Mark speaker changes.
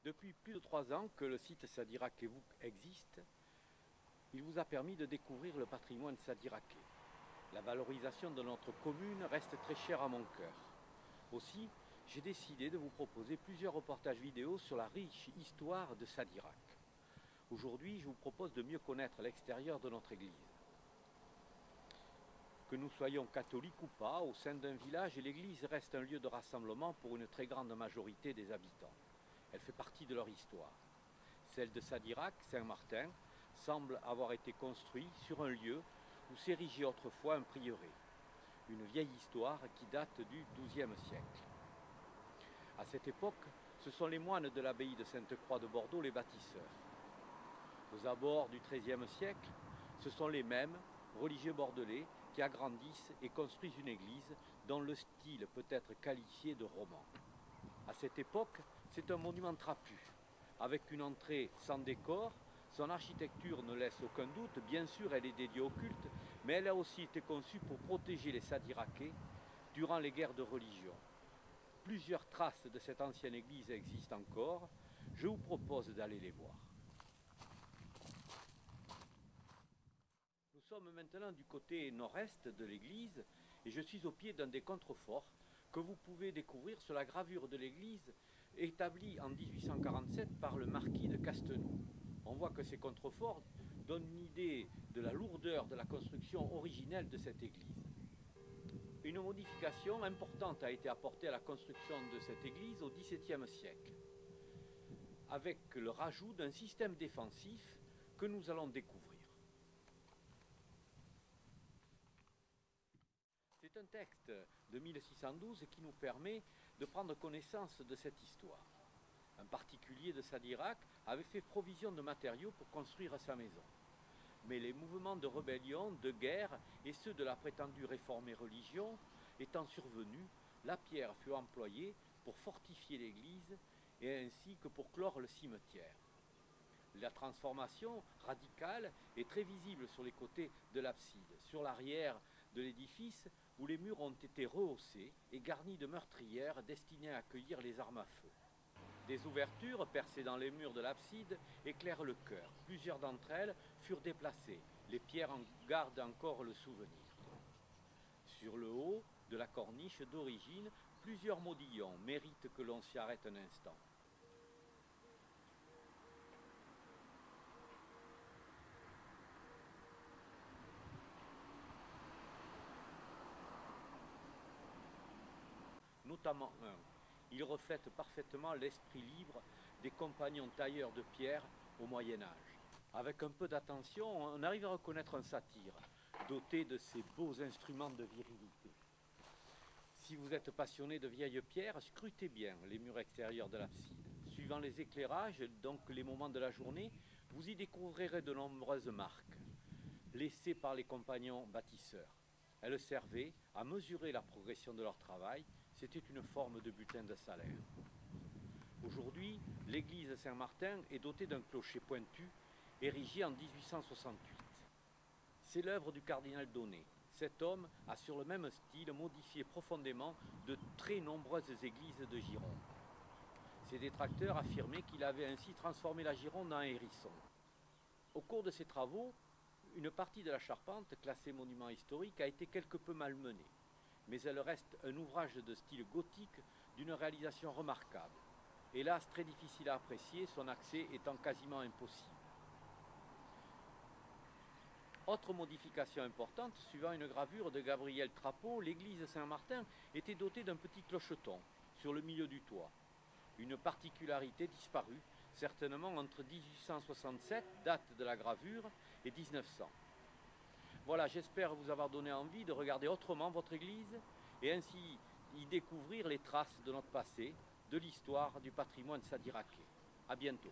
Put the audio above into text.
Speaker 1: Depuis plus de 3 ans que le site Sadirakewouk existe, il vous a permis de découvrir le patrimoine sadiraké. La valorisation de notre commune reste très chère à mon cœur. Aussi, j'ai décidé de vous proposer plusieurs reportages vidéo sur la riche histoire de Sadirak. Aujourd'hui, je vous propose de mieux connaître l'extérieur de notre église. Que nous soyons catholiques ou pas, au sein d'un village, l'église reste un lieu de rassemblement pour une très grande majorité des habitants. Elle fait partie de leur histoire. Celle de Sadirak, Saint-Martin, semble avoir été construite sur un lieu où s'érigeait autrefois un prieuré. Une vieille histoire qui date du XIIe siècle. À cette époque, ce sont les moines de l'abbaye de Sainte-Croix de Bordeaux les bâtisseurs. Aux abords du XIIIe siècle, ce sont les mêmes religieux bordelais qui agrandissent et construisent une église dont le style peut être qualifié de roman. À cette époque, c'est un monument trapu, avec une entrée sans décor. Son architecture ne laisse aucun doute, bien sûr elle est dédiée au culte, mais elle a aussi été conçue pour protéger les Sadirakais durant les guerres de religion. Plusieurs traces de cette ancienne église existent encore, je vous propose d'aller les voir. Nous sommes maintenant du côté nord-est de l'église et je suis au pied d'un des contreforts que vous pouvez découvrir sur la gravure de l'église établie en 1847 par le marquis de Castelnau. On voit que ces contreforts donnent une idée de la lourdeur de la construction originelle de cette église. Une modification importante a été apportée à la construction de cette église au XVIIe siècle, avec le rajout d'un système défensif que nous allons découvrir. C'est un texte de 1612 qui nous permet de prendre connaissance de cette histoire. Un particulier de Sadirak avait fait provision de matériaux pour construire sa maison. Mais les mouvements de rébellion, de guerre et ceux de la prétendue réformée religion étant survenus, la pierre fut employée pour fortifier l'église et ainsi que pour clore le cimetière. La transformation radicale est très visible sur les côtés de l'abside, sur l'arrière de l'édifice où les murs ont été rehaussés et garnis de meurtrières destinées à accueillir les armes à feu. Des ouvertures percées dans les murs de l'abside éclairent le chœur. Plusieurs d'entre elles furent déplacées. Les pierres en gardent encore le souvenir. Sur le haut de la corniche d'origine, plusieurs modillons méritent que l'on s'y arrête un instant. Notamment un. Il reflète parfaitement l'esprit libre des compagnons tailleurs de pierre au Moyen-Âge. Avec un peu d'attention, on arrive à reconnaître un satyre, doté de ces beaux instruments de virilité. Si vous êtes passionné de vieilles pierres, scrutez bien les murs extérieurs de l'abside. Suivant les éclairages, donc les moments de la journée, vous y découvrirez de nombreuses marques, laissées par les compagnons bâtisseurs. Elles servaient à mesurer la progression de leur travail. C'était une forme de butin de salaire. Aujourd'hui, l'église Saint-Martin est dotée d'un clocher pointu, érigé en 1868. C'est l'œuvre du cardinal Donnet. Cet homme a sur le même style modifié profondément de très nombreuses églises de Gironde. Ses détracteurs affirmaient qu'il avait ainsi transformé la Gironde en hérisson. Au cours de ses travaux, une partie de la charpente, classée monument historique, a été quelque peu malmenée. Mais elle reste un ouvrage de style gothique d'une réalisation remarquable. Hélas, très difficile à apprécier, son accès étant quasiment impossible. Autre modification importante, suivant une gravure de Gabriel Trapeau, l'église Saint-Martin était dotée d'un petit clocheton sur le milieu du toit. Une particularité disparue, certainement entre 1867, date de la gravure, et 1900. Voilà, j'espère vous avoir donné envie de regarder autrement votre église et ainsi y découvrir les traces de notre passé, de l'histoire, du patrimoine sadiraké. À bientôt.